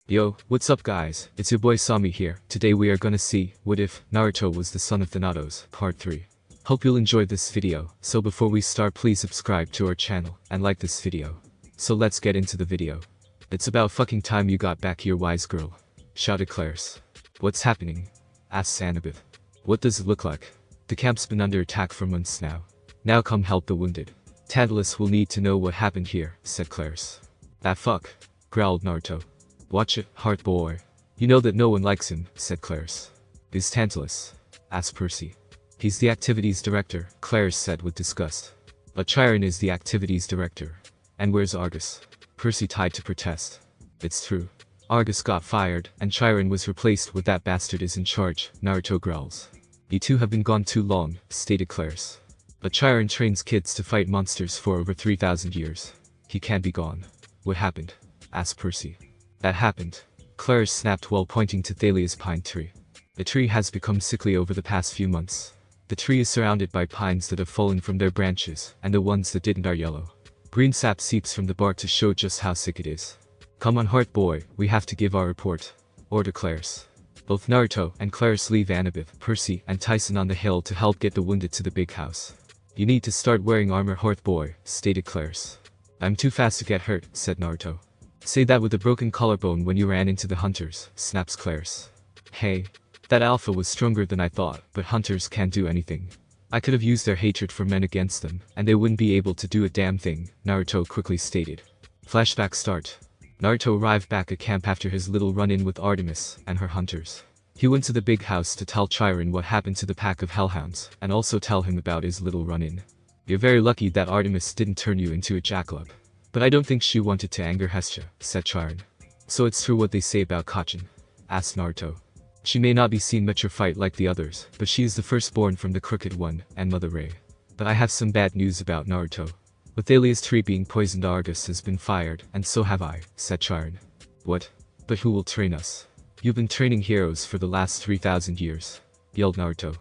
Yo, what's up guys, it's your boy Sami here. Today we are gonna see, what if, Naruto was the son of Thanatos, part 3. Hope you'll enjoy this video, so before we start please subscribe to our channel, and like this video. So let's get into the video. It's about fucking time you got back here wise girl, shouted Claris. What's happening? Asked Annabeth. What does it look like? The camp's been under attack for months now. Now come help the wounded. Tantalus will need to know what happened here, said Claris. Ah fuck, growled Naruto. Watch it, heart boy. You know that no one likes him, said Claris. Is Tantalus? Asked Percy. He's the activities director, Claris said with disgust. But Chiron is the activities director. And where's Argus? Percy tried to protest. It's true. Argus got fired, and Chiron was replaced with that bastard is in charge, Naruto growls. You two have been gone too long, stated Claris. But Chiron trains kids to fight monsters for over 3,000 years. He can't be gone. What happened? Asked Percy. That happened. Claris snapped while pointing to Thalia's pine tree. The tree has become sickly over the past few months. The tree is surrounded by pines that have fallen from their branches, and the ones that didn't are yellow. Green sap seeps from the bark to show just how sick it is. Come on heart boy, we have to give our report, ordered Claris. Both Naruto and Claris leave Annabeth, Percy, and Tyson on the hill to help get the wounded to the big house. You need to start wearing armor heart boy, stated Claris. I'm too fast to get hurt, said Naruto. Say that with a broken collarbone when you ran into the hunters, snaps Claris. Hey. That alpha was stronger than I thought, but hunters can't do anything. I could have used their hatred for men against them, and they wouldn't be able to do a damn thing, Naruto quickly stated. Flashback start. Naruto arrived back at camp after his little run-in with Artemis and her hunters. He went to the big house to tell Chiron what happened to the pack of hellhounds, and also tell him about his little run-in. You're very lucky that Artemis didn't turn you into a jackalope. But I don't think she wanted to anger Hestia, said Chiron. So it's true what they say about Kachin? Asked Naruto. She may not be seen much or fight like the others, but she is the firstborn from the Crooked One, and Mother Ray. But I have some bad news about Naruto. With Thalia's tree being poisoned, Argus has been fired, and so have I, said Chiron. What? But who will train us? You've been training heroes for the last 3,000 years, yelled Naruto.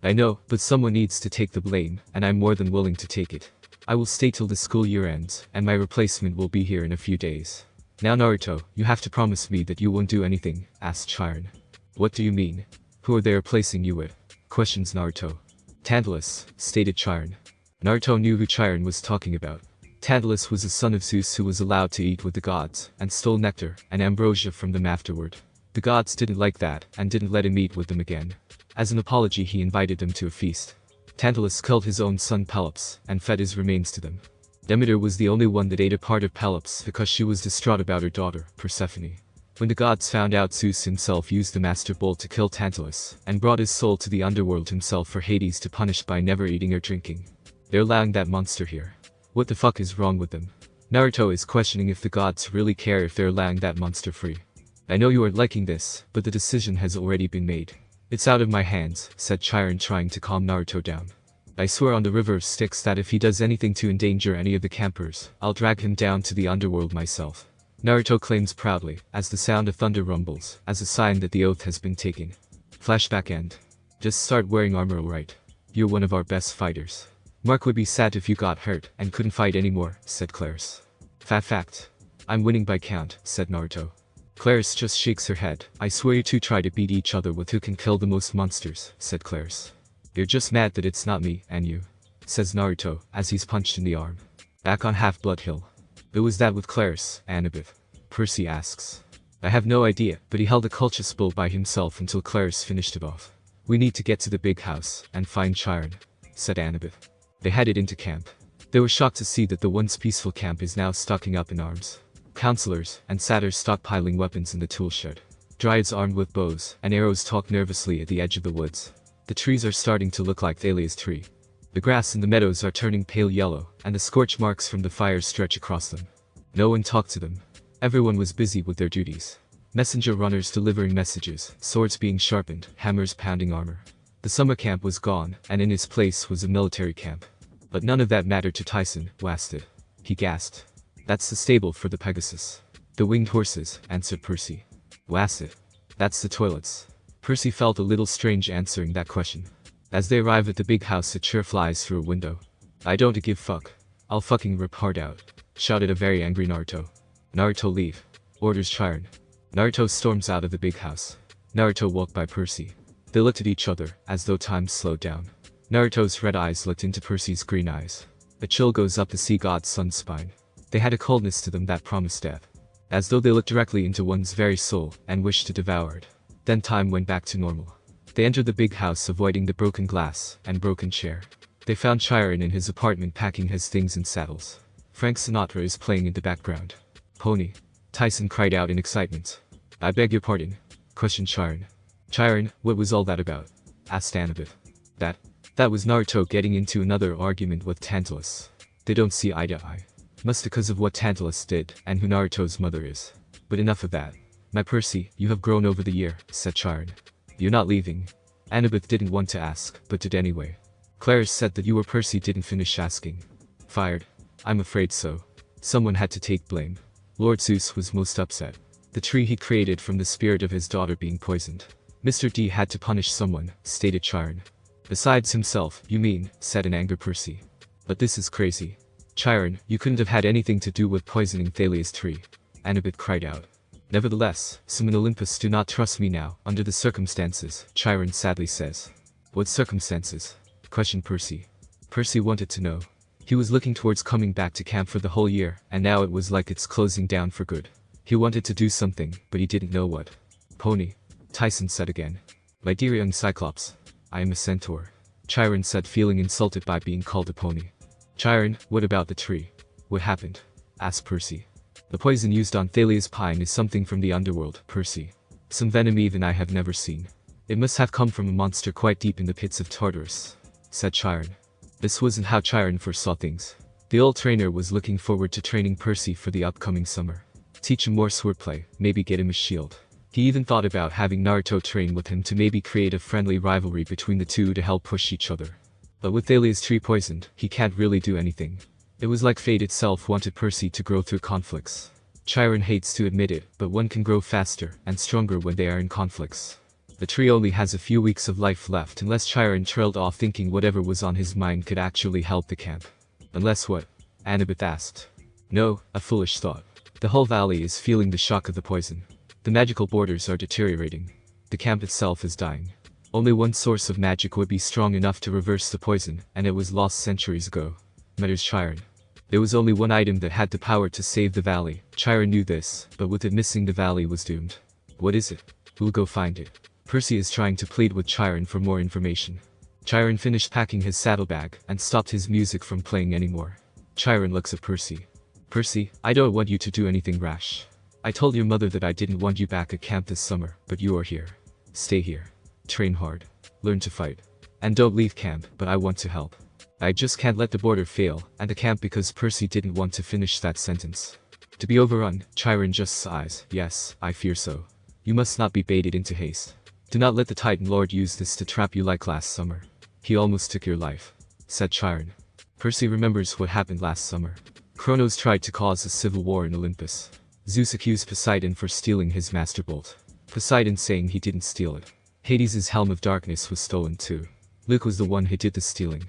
I know, but someone needs to take the blame, and I'm more than willing to take it. I will stay till the school year ends, and my replacement will be here in a few days. Now Naruto, you have to promise me that you won't do anything, asked Chiron. What do you mean? Who are they replacing you with? Questions Naruto. Tantalus, stated Chiron. Naruto knew who Chiron was talking about. Tantalus was a son of Zeus who was allowed to eat with the gods, and stole nectar and ambrosia from them afterward. The gods didn't like that, and didn't let him eat with them again. As an apology he invited them to a feast. Tantalus killed his own son Pelops, and fed his remains to them. Demeter was the only one that ate a part of Pelops because she was distraught about her daughter, Persephone. When the gods found out, Zeus himself used the Master Bowl to kill Tantalus, and brought his soul to the underworld himself for Hades to punish by never eating or drinking. They're allowing that monster here. What the fuck is wrong with them? Naruto is questioning if the gods really care if they're allowing that monster free. I know you are liking this, but the decision has already been made. It's out of my hands, said Chiron trying to calm Naruto down. I swear on the river of Styx that if he does anything to endanger any of the campers, I'll drag him down to the underworld myself. Naruto claims proudly, as the sound of thunder rumbles, as a sign that the oath has been taken. Flashback end. Just start wearing armor alright. You're one of our best fighters. Mark would be sad if you got hurt and couldn't fight anymore, said Claris. Fact. I'm winning by count, said Naruto. Claris just shakes her head. I swear you two try to beat each other with who can kill the most monsters, said Claris. You're just mad that it's not me, and you, says Naruto, as he's punched in the arm. Back on Half-Blood Hill. Who was that with Claris, Annabeth? Percy asks. I have no idea, but he held a cultist bull by himself until Claris finished it off. We need to get to the big house, and find Chiron, said Annabeth. They headed into camp. They were shocked to see that the once peaceful camp is now stocking up in arms. Counselors and satyrs stockpiling weapons in the tool shed. Dryads armed with bows and arrows talk nervously at the edge of the woods. The trees are starting to look like Thalia's tree. The grass in the meadows are turning pale yellow, and the scorch marks from the fires stretch across them. No one talked to them. Everyone was busy with their duties. Messenger runners delivering messages, swords being sharpened, hammers pounding armor. The summer camp was gone, and in its place was a military camp. But none of that mattered to Tyson, wasted. He gasped. That's the stable for the Pegasus. The winged horses, answered Percy. Wasted. That's the toilets. Percy felt a little strange answering that question. As they arrive at the big house, a chair flies through a window. I don't give fuck. I'll fucking rip hard out, shouted a very angry Naruto. Naruto leave, orders Chiron. Naruto storms out of the big house. Naruto walked by Percy. They looked at each other, as though time slowed down. Naruto's red eyes looked into Percy's green eyes. A chill goes up the sea god's son's spine. They had a coldness to them that promised death. As though they looked directly into one's very soul, and wished to devour it. Then time went back to normal. They entered the big house, avoiding the broken glass and broken chair. They found Chiron in his apartment packing his things in saddles. Frank Sinatra is playing in the background. Pony. Tyson cried out in excitement. I beg your pardon? Questioned Chiron. Chiron, what was all that about? Asked Annabeth. That was Naruto getting into another argument with Thanatos. They don't see eye to eye. Must because of what Thanatos did, and who Naruto's mother is. But enough of that. My Percy, you have grown over the year, said Chiron. You're not leaving. Annabeth didn't want to ask, but did anyway. Clarice said that you or Percy didn't finish asking. Fired. I'm afraid so. Someone had to take blame. Lord Zeus was most upset. The tree he created from the spirit of his daughter being poisoned. Mr. D had to punish someone, stated Chiron. Besides himself, you mean, said in anger Percy. But this is crazy. Chiron, you couldn't have had anything to do with poisoning Thalia's tree. Annabeth cried out. Nevertheless, some in Olympus do not trust me now, under the circumstances, Chiron sadly says. What circumstances? Questioned Percy. Percy wanted to know. He was looking towards coming back to camp for the whole year, and now it was like it's closing down for good. He wanted to do something, but he didn't know what. Pony. Tyson said again. My dear young Cyclops. I am a centaur. Chiron said, feeling insulted by being called a pony. Chiron, what about the tree? What happened? Asked Percy. The poison used on Thalia's pine is something from the underworld, Percy. Some venom even I have never seen. It must have come from a monster quite deep in the pits of Tartarus, said Chiron. This wasn't how Chiron foresaw things. The old trainer was looking forward to training Percy for the upcoming summer. Teach him more swordplay, maybe get him a shield. He even thought about having Naruto train with him to maybe create a friendly rivalry between the two to help push each other. But with Thalia's tree poisoned, he can't really do anything. It was like fate itself wanted Percy to grow through conflicts. Chiron hates to admit it, but one can grow faster and stronger when they are in conflicts. The tree only has a few weeks of life left unless Chiron trailed off thinking whatever was on his mind could actually help the camp. Unless what? Annabeth asked. No, a foolish thought. The whole valley is feeling the shock of the poison. The magical borders are deteriorating. The camp itself is dying. Only one source of magic would be strong enough to reverse the poison, and it was lost centuries ago. Mutters Chiron. There was only one item that had the power to save the valley. Chiron knew this, but with it missing the valley was doomed. What is it? We'll go find it. Percy is trying to plead with Chiron for more information. Chiron finished packing his saddlebag, and stopped his music from playing anymore. Chiron looks at Percy. Percy, I don't want you to do anything rash. I told your mother that I didn't want you back at camp this summer, but you are here. Stay here. Train hard. Learn to fight. And don't leave camp, but I want to help. I just can't let the border fail, and the camp because Percy didn't want to finish that sentence. To be overrun, Chiron just sighs. Yes, I fear so. You must not be baited into haste. Do not let the Titan Lord use this to trap you like last summer. He almost took your life, said Chiron. Percy remembers what happened last summer. Kronos tried to cause a civil war in Olympus. Zeus accused Poseidon for stealing his Master Bolt. Poseidon saying he didn't steal it. Hades' Helm of Darkness was stolen too. Luke was the one who did the stealing.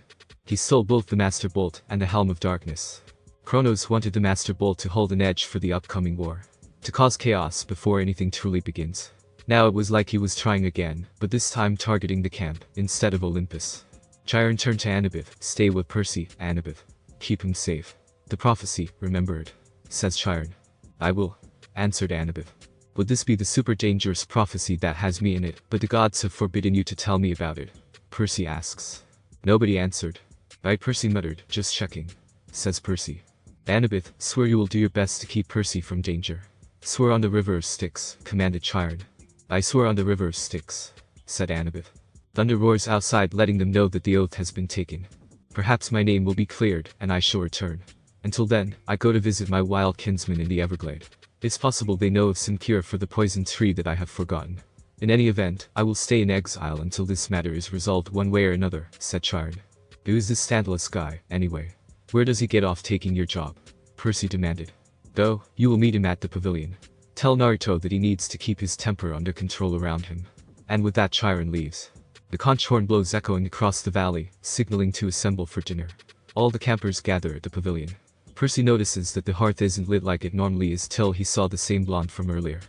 He stole both the Master Bolt and the Helm of Darkness. Kronos wanted the Master Bolt to hold an edge for the upcoming war. To cause chaos before anything truly begins. Now it was like he was trying again, but this time targeting the camp, instead of Olympus. Chiron turned to Annabeth. Stay with Percy, Annabeth. Keep him safe. The prophecy, remember it, says Chiron. I will, answered Annabeth. Would this be the super dangerous prophecy that has me in it, but the gods have forbidden you to tell me about it? Percy asks. Nobody answered. Right, Percy muttered, just checking, says Percy. Annabeth, swear you will do your best to keep Percy from danger. Swear on the river of Styx, commanded Chiron. I swear on the river of Styx, said Annabeth. Thunder roars outside letting them know that the oath has been taken. Perhaps my name will be cleared, and I shall return. Until then, I go to visit my wild kinsmen in the Everglade. It's possible they know of some cure for the poisoned tree that I have forgotten. In any event, I will stay in exile until this matter is resolved one way or another, said Chiron. Who is this Tantalus guy, anyway? Where does he get off taking your job? Percy demanded. Go, you will meet him at the pavilion. Tell Naruto that he needs to keep his temper under control around him. And with that Chiron leaves. The conch horn blows echoing across the valley, signaling to assemble for dinner. All the campers gather at the pavilion. Percy notices that the hearth isn't lit like it normally is till he saw the same blonde from earlier.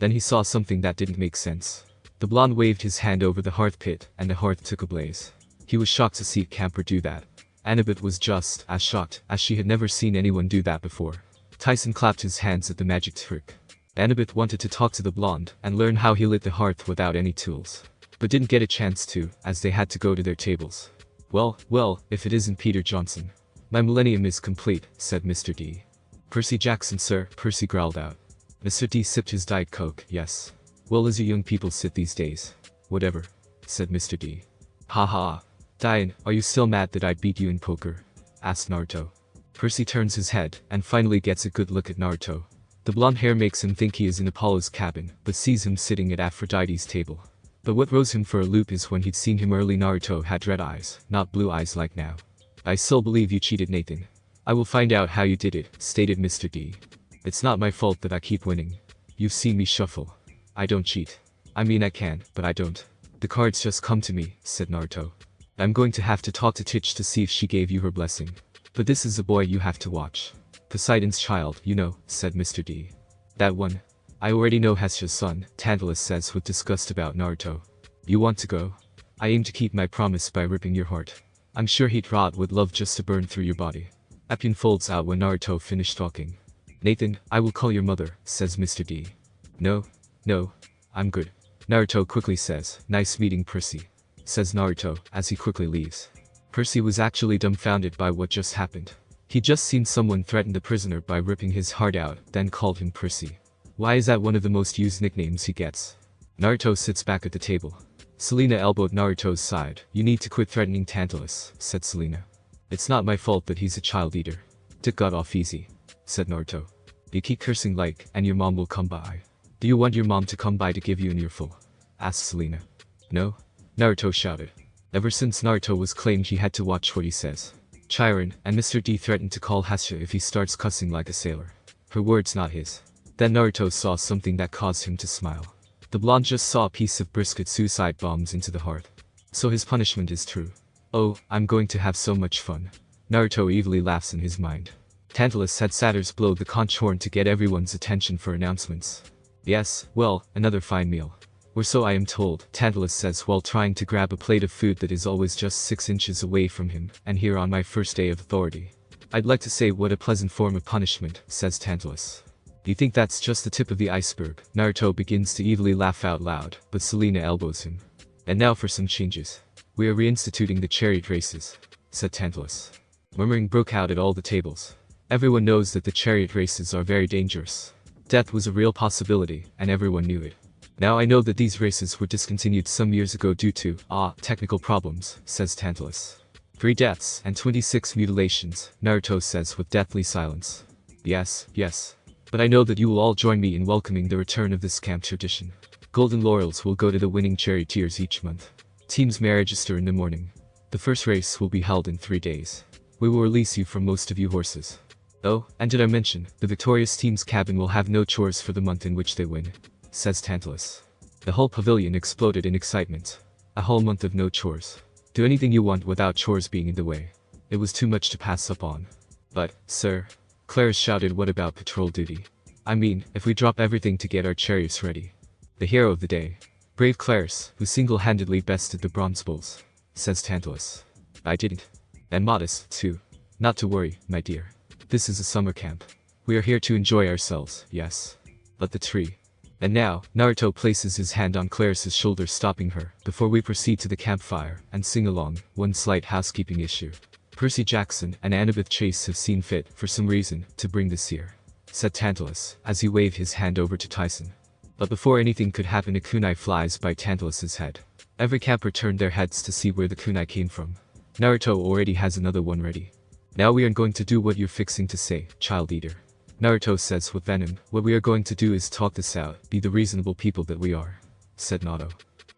Then he saw something that didn't make sense. The blonde waved his hand over the hearth pit, and the hearth took ablaze. He was shocked to see a camper do that. Annabeth was just as shocked, as she had never seen anyone do that before. Tyson clapped his hands at the magic trick. Annabeth wanted to talk to the blonde and learn how he lit the hearth without any tools, but didn't get a chance to, as they had to go to their tables. Well, if it isn't Peter Johnson. My millennium is complete, said Mr. D. Percy Jackson, sir, Percy growled out. Mr. D sipped his Diet Coke. Yes. Well, as you young people sit these days. Whatever, said Mr. D. Ha ha. Diane, are you still mad that I beat you in poker? Asked Naruto. Percy turns his head and finally gets a good look at Naruto. The blonde hair makes him think he is in Apollo's cabin, but sees him sitting at Aphrodite's table. But what throws him for a loop is when he'd seen him early. Naruto had red eyes, not blue eyes like now. I still believe you cheated, Nathan. I will find out how you did it, stated Mr. D. It's not my fault that I keep winning. You've seen me shuffle. I don't cheat. I mean I can, but I don't. The cards just come to me, said Naruto. I'm going to have to talk to Titch to see if she gave you her blessing. But this is a boy you have to watch. Poseidon's child, you know, said Mr. D. That one. I already know Hesha's son, Thanatos says with disgust about Naruto. You want to go? I aim to keep my promise by ripping your heart. I'm sure he'd rot with love just to burn through your body. Appian folds out when Naruto finished talking. Nathan, I will call your mother, says Mr. D. No, I'm good. Naruto quickly says, nice meeting Percy, says Naruto as he quickly leaves. Percy was actually dumbfounded by what just happened. He'd just seen someone threaten the prisoner by ripping his heart out, then called him Percy. Why is that one of the most used nicknames he gets? Naruto sits back at the table. Selena elbowed Naruto's side. You need to quit threatening Thanatos, said Selena. It's not my fault that he's a child eater. Dick got off easy, said Naruto. You keep cursing like, and your mom will come by. Do you want your mom to come by to give you an earful? Asked Selena. No, Naruto shouted. Ever since Naruto was claimed he had to watch what he says. Chiron and Mr. D threatened to call Hesha if he starts cussing like a sailor. Her words, not his. Then Naruto saw something that caused him to smile. The blonde just saw a piece of brisket suicide bombs into the heart. So his punishment is true. Oh, I'm going to have so much fun. Naruto evilly laughs in his mind. Thanatos had satyrs blow the conch horn to get everyone's attention for announcements. Yes, well, another fine meal. Or so I am told, Thanatos says while trying to grab a plate of food that is always just 6 inches away from him, and here on my first day of authority. I'd like to say what a pleasant form of punishment, says Thanatos. You think that's just the tip of the iceberg? Naruto begins to evilly laugh out loud, but Selena elbows him. And now for some changes. We are reinstituting the chariot races, said Thanatos. Murmuring broke out at all the tables. Everyone knows that the chariot races are very dangerous. Death was a real possibility, and everyone knew it. Now I know that these races were discontinued some years ago due to, technical problems, says Thanatos. 3 deaths and 26 mutilations, Naruto says with deathly silence. Yes. But I know that you will all join me in welcoming the return of this camp tradition. Golden laurels will go to the winning charioteers each month. Teams may register in the morning. The first race will be held in 3 days. We will release you from most of you horses. Oh, and did I mention, the victorious team's cabin will have no chores for the month in which they win, says Thanatos. The whole pavilion exploded in excitement. A whole month of no chores. Do anything you want without chores being in the way. It was too much to pass up on. But, sir, Clarence shouted, what about patrol duty? I mean, if we drop everything to get our chariots ready. The hero of the day. Brave Clarence, who single-handedly bested the bronze bulls, says Thanatos. I didn't. And modest, too. Not to worry, my dear. This is a summer camp. We are here to enjoy ourselves, yes. But the tree. And now, Naruto places his hand on Clarice's shoulder, stopping her, before we proceed to the campfire, and sing along. One slight housekeeping issue. Percy Jackson and Annabeth Chase have seen fit, for some reason, to bring this here, said Thanatos, as he waved his hand over to Tyson. But before anything could happen, a kunai flies by Thanatos' head. Every camper turned their heads to see where the kunai came from. Naruto already has another one ready. Now we are going to do what you're fixing to say, child eater. Naruto says with venom. What we are going to do is talk this out, be the reasonable people that we are, said Naruto.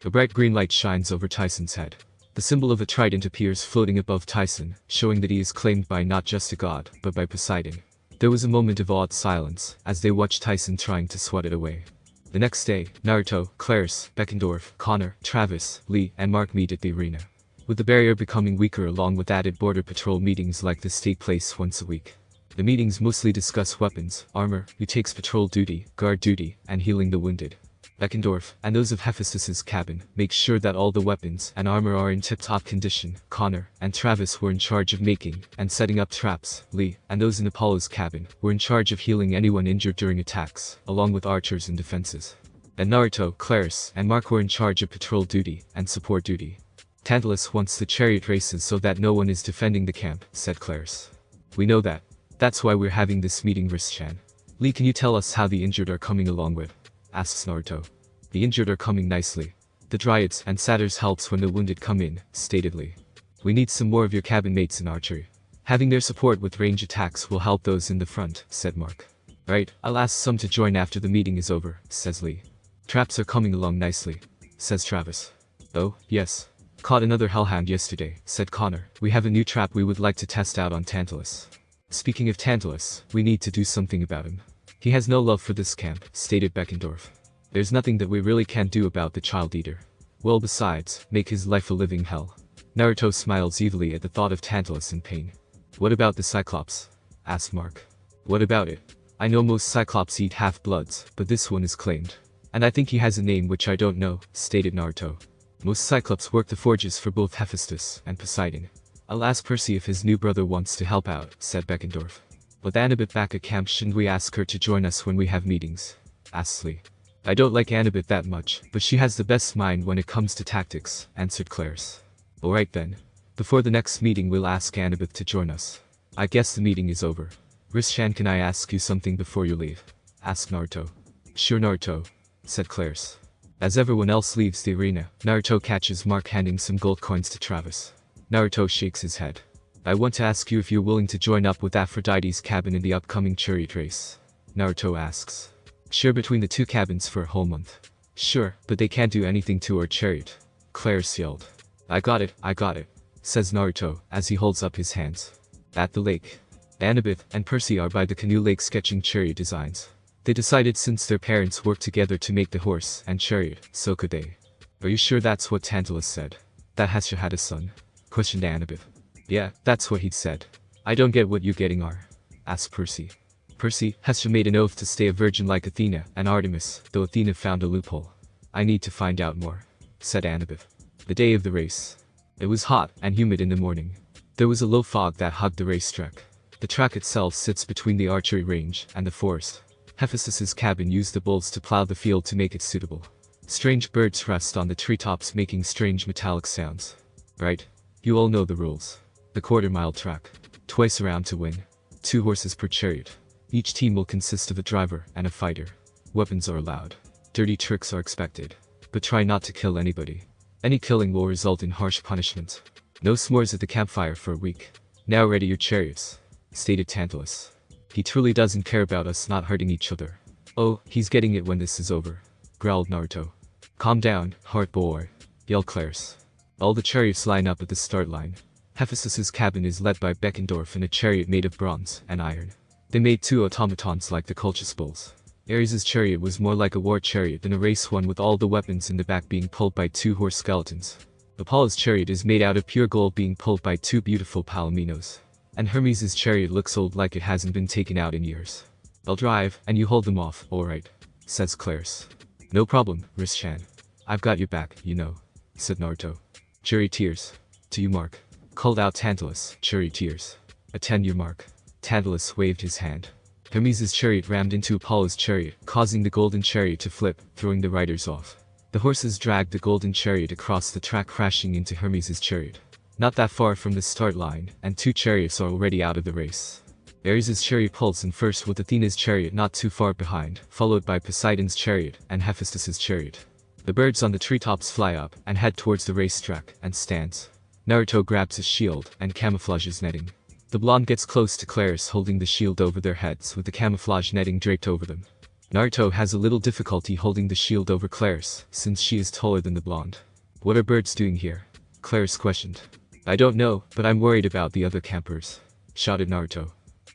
A bright green light shines over Tyson's head. The symbol of a trident appears floating above Tyson, showing that he is claimed by not just a god, but by Poseidon. There was a moment of awed silence, as they watched Tyson trying to swat it away. The next day, Naruto, Clarice, Beckendorf, Connor, Travis, Lee, and Mark meet at the arena. With the barrier becoming weaker along with added border patrol meetings like this take place once a week. The meetings mostly discuss weapons, armor, who takes patrol duty, guard duty, and healing the wounded. Beckendorf, and those of Hephaestus's cabin, make sure that all the weapons and armor are in tip-top condition. Connor and Travis were in charge of making and setting up traps. Lee, and those in Apollo's cabin, were in charge of healing anyone injured during attacks, along with archers and defenses. And Naruto, Claris, and Mark were in charge of patrol duty and support duty. Tantalus wants the chariot races so that no one is defending the camp, said Claris. We know that. That's why we're having this meeting, Riss-chan. Lee, can you tell us how the injured are coming along with? Asks Naruto. The injured are coming nicely. The dryads and satyrs helps when the wounded come in, stated Lee. We need some more of your cabin mates in archery. Having their support with range attacks will help those in the front, said Mark. Right, I'll ask some to join after the meeting is over, says Lee. Traps are coming along nicely, says Travis. Oh, yes. Caught another hellhound yesterday, said Connor. We have a new trap we would like to test out on Tantalus. Speaking of Tantalus, we need to do something about him. He has no love for this camp, stated Beckendorf. There's nothing that we really can't do about the child eater. Well, besides, make his life a living hell. Naruto smiles evilly at the thought of Tantalus in pain. What about the Cyclops? Asked Mark. What about it? I know most Cyclops eat half-bloods, but this one is claimed. And I think he has a name which I don't know, stated Naruto. Most Cyclops work the forges for both Hephaestus and Poseidon. I'll ask Percy if his new brother wants to help out, said Beckendorf. With Annabeth back at camp, shouldn't we ask her to join us when we have meetings? Asked Lee. I don't like Annabeth that much, but she has the best mind when it comes to tactics, answered Claris. Alright then. Before the next meeting we'll ask Annabeth to join us. I guess the meeting is over. Riss-chan, can I ask you something before you leave? Asked Naruto. Sure, Naruto, said Claris. As everyone else leaves the arena, Naruto catches Mark handing some gold coins to Travis. Naruto shakes his head. I want to ask you if you're willing to join up with Aphrodite's cabin in the upcoming chariot race. Naruto asks. Share between the two cabins for a whole month. Sure, but they can't do anything to our chariot. Claris yelled. I got it, says Naruto as he holds up his hands. At the lake, Annabeth and Percy are by the canoe lake sketching chariot designs. They decided since their parents worked together to make the horse and chariot, so could they. Are you sure that's what Tantalus said? That Hestia had a son? Questioned Annabeth. Yeah, that's what he'd said. I don't get what you getting are. Asked Percy. Percy, Hestia made an oath to stay a virgin like Athena and Artemis, though Athena found a loophole. I need to find out more, said Annabeth. The day of the race. It was hot and humid in the morning. There was a low fog that hugged the racetrack. The track itself sits between the archery range and the forest. Hephaestus's cabin used the bulls to plow the field to make it suitable. Strange birds rest on the treetops making strange metallic sounds. Right? You all know the rules. The quarter-mile track. Twice around to win. 2 horses per chariot. Each team will consist of a driver and a fighter. Weapons are allowed. Dirty tricks are expected. But try not to kill anybody. Any killing will result in harsh punishment. No s'mores at the campfire for a week. Now ready your chariots, stated Tantalus. He truly doesn't care about us not hurting each other. Oh, he's getting it when this is over, growled Naruto. Calm down, heart boy, yelled Claris. All the chariots line up at the start line. Hephaestus's cabin is led by Beckendorf in a chariot made of bronze and iron. They made 2 automatons like the Colchis bulls. Ares's chariot was more like a war chariot than a race one with all the weapons in the back being pulled by 2 horse skeletons. Apollo's chariot is made out of pure gold being pulled by 2 beautiful palominos. And Hermes' chariot looks old like it hasn't been taken out in years. I'll drive, and you hold them off, alright, says Claris. No problem, Riss-chan. I've got your back, you know, said Naruto. Charioteers. To you, Mark, called out Tantalus. Charioteers. Attend your mark. Tantalus waved his hand. Hermes' chariot rammed into Apollo's chariot, causing the golden chariot to flip, throwing the riders off. The horses dragged the golden chariot across the track, crashing into Hermes' chariot. Not that far from the start line, and 2 chariots are already out of the race. Ares' chariot pulls in first with Athena's chariot not too far behind, followed by Poseidon's chariot and Hephaestus' chariot. The birds on the treetops fly up and head towards the racetrack and stands. Naruto grabs his shield and camouflages netting. The blonde gets close to Claris holding the shield over their heads with the camouflage netting draped over them. Naruto has a little difficulty holding the shield over Claris since she is taller than the blonde. What are birds doing here? Claris questioned. I don't know, but I'm worried about the other campers, shouted Naruto.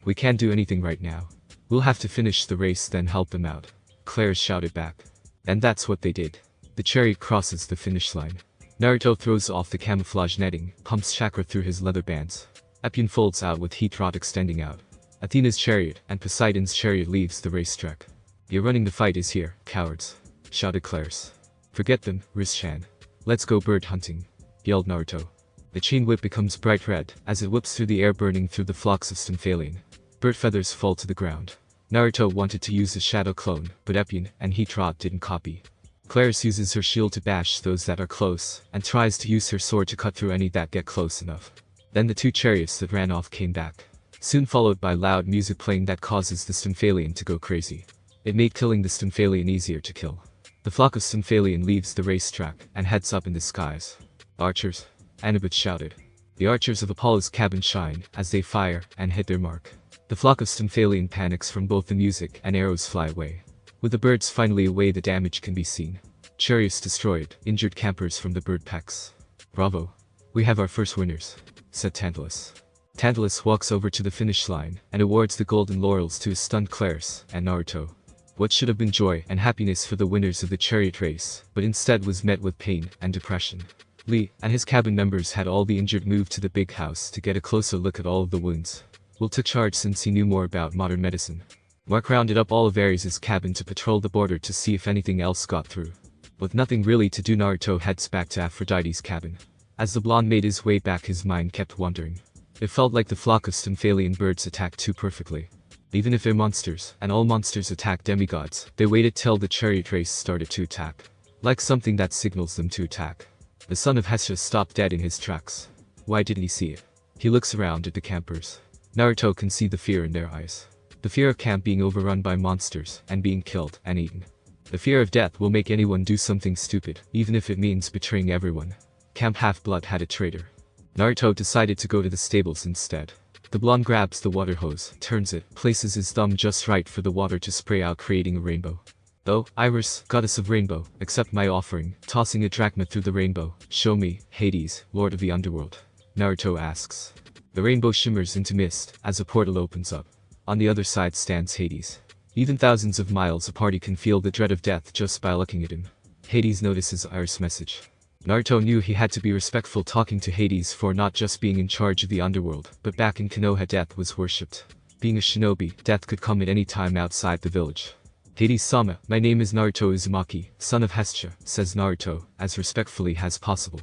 We can't do anything right now. We'll have to finish the race then help them out, Claris shouted back. And that's what they did. The chariot crosses the finish line. Naruto throws off the camouflage netting, pumps chakra through his leather bands. Epyon folds out with heat rod extending out. Athena's chariot and Poseidon's chariot leaves the racetrack. "You're running, the fight is here, cowards," shouted Clarus. "Forget them, Riz-chan. Let's go bird hunting," yelled Naruto. The chain whip becomes bright red as it whips through the air, burning through the flocks of Stymphalian. Bird feathers fall to the ground. Naruto wanted to use the shadow clone, but Epine and Heatrot didn't copy. Clarus uses her shield to bash those that are close, and tries to use her sword to cut through any that get close enough. Then the two chariots that ran off came back, soon followed by loud music playing that causes the Stymphalian to go crazy. It made killing the Stymphalian easier to kill. The flock of Stymphalian leaves the racetrack and heads up in the skies. "Archers!" Annabeth shouted. The archers of Apollo's cabin shine as they fire and hit their mark. The flock of Stymphalian panics from both the music and arrows fly away. With the birds finally away, the damage can be seen. Chariots destroyed, injured campers from the bird pecks. "Bravo! We have our first winners," said Tantalus. Tantalus walks over to the finish line and awards the golden laurels to his stunned Clarus and Naruto. What should have been joy and happiness for the winners of the chariot race, but instead was met with pain and depression. Lee and his cabin members had all the injured moved to the big house to get a closer look at all of the wounds. Will took charge since he knew more about modern medicine. Mark rounded up all of Ares' cabin to patrol the border to see if anything else got through. With nothing really to do, Naruto heads back to Aphrodite's cabin. As the blonde made his way back, his mind kept wandering. It felt like the flock of Stymphalian birds attacked too perfectly. Even if they're monsters, and all monsters attack demigods, they waited till the chariot race started to attack. Like something that signals them to attack. The son of Hestia stopped dead in his tracks. Why didn't he see it? He looks around at the campers. Naruto can see the fear in their eyes. The fear of camp being overrun by monsters and being killed and eaten. The fear of death will make anyone do something stupid, even if it means betraying everyone. Camp Half-Blood had a traitor. Naruto decided to go to the stables instead. The blonde grabs the water hose, turns it, places his thumb just right for the water to spray out, creating a rainbow. "Oh, Iris, goddess of rainbow, accept my offering," tossing a drachma through the rainbow. "Show me, Hades, lord of the underworld," Naruto asks. The rainbow shimmers into mist as a portal opens up. On the other side stands Hades. Even thousands of miles apart, he can feel the dread of death just by looking at him. Hades notices Iris' message. Naruto knew he had to be respectful talking to Hades for not just being in charge of the underworld, but back in Konoha death was worshipped. Being a shinobi, death could come at any time outside the village. "Hades-sama, my name is Naruto Uzumaki, son of Hestia," says Naruto, as respectfully as possible.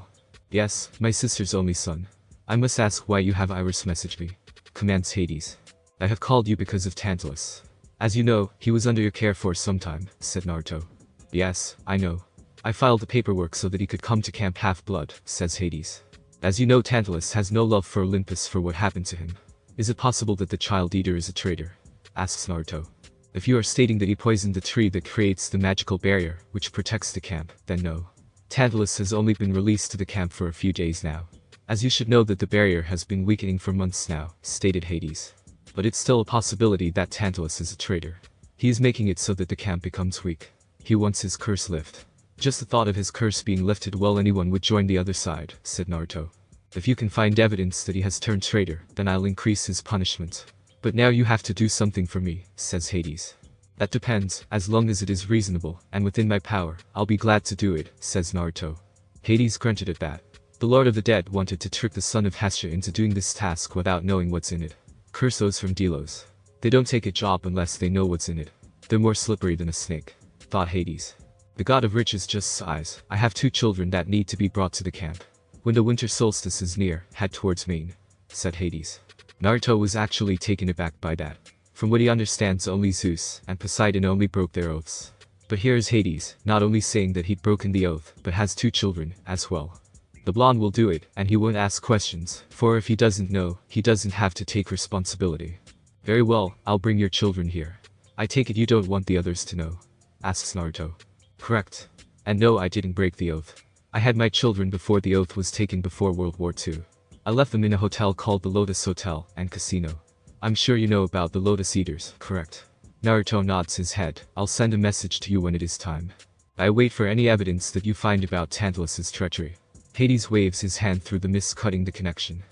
"Yes, my sister's only son. I must ask why you have Iris message me," commands Hades. "I have called you because of Tantalus. As you know, he was under your care for some time," said Naruto. "Yes, I know. I filed the paperwork so that he could come to Camp Half-Blood," says Hades. "As you know, Tantalus has no love for Olympus for what happened to him. Is it possible that the Child Eater is a traitor?" asks Naruto. "If you are stating that he poisoned the tree that creates the magical barrier, which protects the camp, then no. Tantalus has only been released to the camp for a few days now. As you should know that the barrier has been weakening for months now," stated Hades. "But it's still a possibility that Tantalus is a traitor. He is making it so that the camp becomes weak. He wants his curse lifted." "Just the thought of his curse being lifted, well, anyone would join the other side," said Naruto. "If you can find evidence that he has turned traitor, then I'll increase his punishment. But now you have to do something for me," says Hades. "That depends, as long as it is reasonable, and within my power, I'll be glad to do it," says Naruto. Hades grunted at that. The Lord of the Dead wanted to trick the son of Hestia into doing this task without knowing what's in it. Curse those from Delos. They don't take a job unless they know what's in it. They're more slippery than a snake, thought Hades. The god of riches just sighs. "I have 2 children that need to be brought to the camp. When the winter solstice is near, head towards Maine," said Hades. Naruto was actually taken aback by that. From what he understands, only Zeus and Poseidon only broke their oaths. But here is Hades, not only saying that he'd broken the oath, but has 2 children as well. The blonde will do it, and he won't ask questions, for if he doesn't know, he doesn't have to take responsibility. "Very well, I'll bring your children here. I take it you don't want the others to know?" asks Naruto. "Correct. And no, I didn't break the oath. I had my children before the oath was taken, before World War II. I left them in a hotel called the Lotus Hotel and Casino. I'm sure you know about the Lotus Eaters, correct?" Naruto nods his head. "I'll send a message to you when it is time. I wait for any evidence that you find about Tantalus's treachery." Hades waves his hand through the mist, cutting the connection.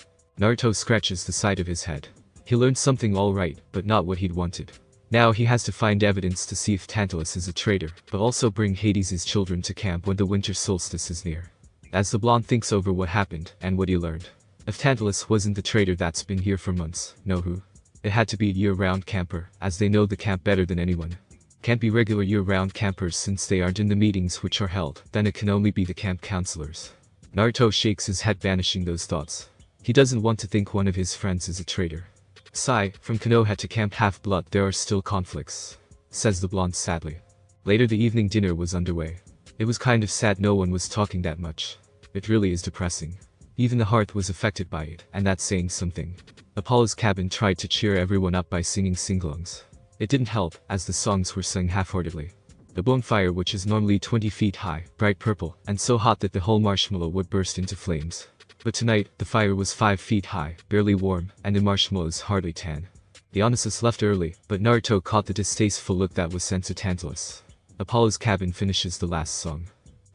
Naruto scratches the side of his head. He learned something all right, but not what he'd wanted. Now he has to find evidence to see if Tantalus is a traitor, but also bring Hades' children to camp when the winter solstice is near. As the blonde thinks over what happened and what he learned. If Tantalus wasn't the traitor that's been here for months, know who? It had to be a year-round camper, as they know the camp better than anyone. Can't be regular year-round campers since they aren't in the meetings which are held, then it can only be the camp counselors. Naruto shakes his head, banishing those thoughts. He doesn't want to think one of his friends is a traitor. Sigh, from Konoha to Camp Half-Blood there are still conflicts, says the blonde sadly. Later the evening dinner was underway. It was kind of sad no one was talking that much. It really is depressing. Even the hearth was affected by it, and that's saying something. Apollo's cabin tried to cheer everyone up by singing singalongs. It didn't help, as the songs were sung half-heartedly. The bonfire, which is normally 20 feet high, bright purple, and so hot that the whole marshmallow would burst into flames. But tonight, the fire was 5 feet high, barely warm, and the marshmallows hardly tan. The Onassis left early, but Naruto caught the distasteful look that was sent to Tantalus. Apollo's cabin finishes the last song.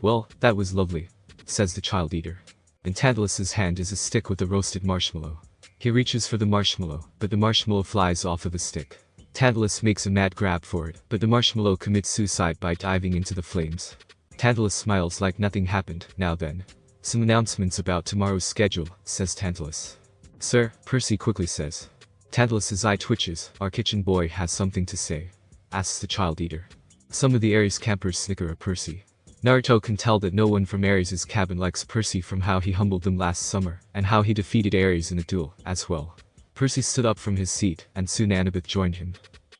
Well, that was lovely, says the child eater. In Tantalus's hand is a stick with a roasted marshmallow. He reaches for the marshmallow, but the marshmallow flies off of the stick. Tantalus makes a mad grab for it, but the marshmallow commits suicide by diving into the flames. Tantalus smiles like nothing happened. Now then. Some announcements about tomorrow's schedule, says Tantalus. Sir, Percy quickly says. Tantalus's eye twitches. Our kitchen boy has something to say, asks the child eater. Some of the Ares campers snicker at Percy. Naruto can tell that no one from Ares' cabin likes Percy from how he humbled them last summer, and how he defeated Ares in a duel, as well. Percy stood up from his seat, and soon Annabeth joined him.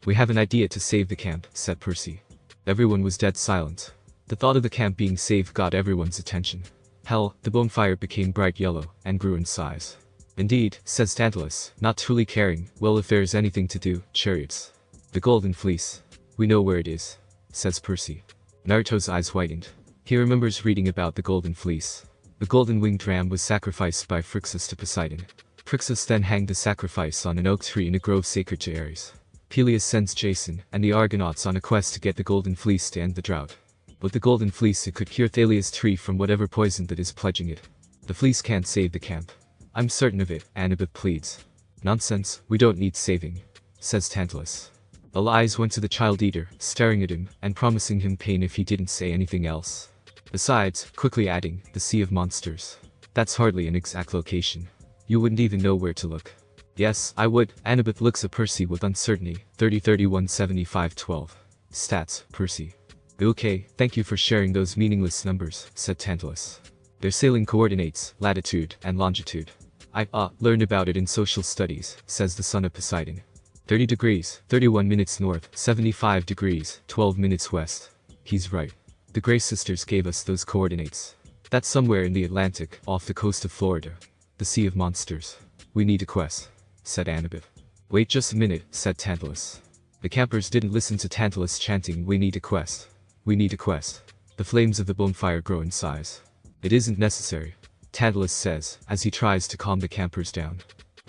We have an idea to save the camp, said Percy. Everyone was dead silent. The thought of the camp being saved got everyone's attention. Hell, the bonfire became bright yellow, and grew in size. Indeed, says Tantalus, not truly caring. Well, if there's anything to do, chariots. The golden fleece. We know where it is, says Percy. Naruto's eyes widened. He remembers reading about the golden fleece. The golden winged ram was sacrificed by Phrixus to Poseidon. Phrixus then hanged the sacrifice on an oak tree in a grove sacred to Ares. Peleus sends Jason and the Argonauts on a quest to get the golden fleece to end the drought. With the golden fleece it could cure Thalia's tree from whatever poison that is pledging it. The fleece can't save the camp. I'm certain of it, Annabeth pleads. Nonsense, we don't need saving, says Tantalus. All eyes went to the child eater, staring at him, and promising him pain if he didn't say anything else. Besides, quickly adding, the Sea of Monsters. That's hardly an exact location. You wouldn't even know where to look. Yes, I would. Annabeth looks at Percy with uncertainty. 30 31 75 12. Stats, Percy. Okay, thank you for sharing those meaningless numbers, said Tantalus. They're sailing coordinates, latitude, and longitude. I learned about it in social studies, says the son of Poseidon. 30 degrees, 31 minutes north, 75 degrees, 12 minutes west. He's right. The Gray Sisters gave us those coordinates. That's somewhere in the Atlantic, off the coast of Florida. The Sea of Monsters. We need a quest, said Annabeth. Wait just a minute, said Tantalus. The campers didn't listen to Tantalus chanting, we need a quest. We need a quest. The flames of the bonfire grow in size. It isn't necessary, Tantalus says, as he tries to calm the campers down.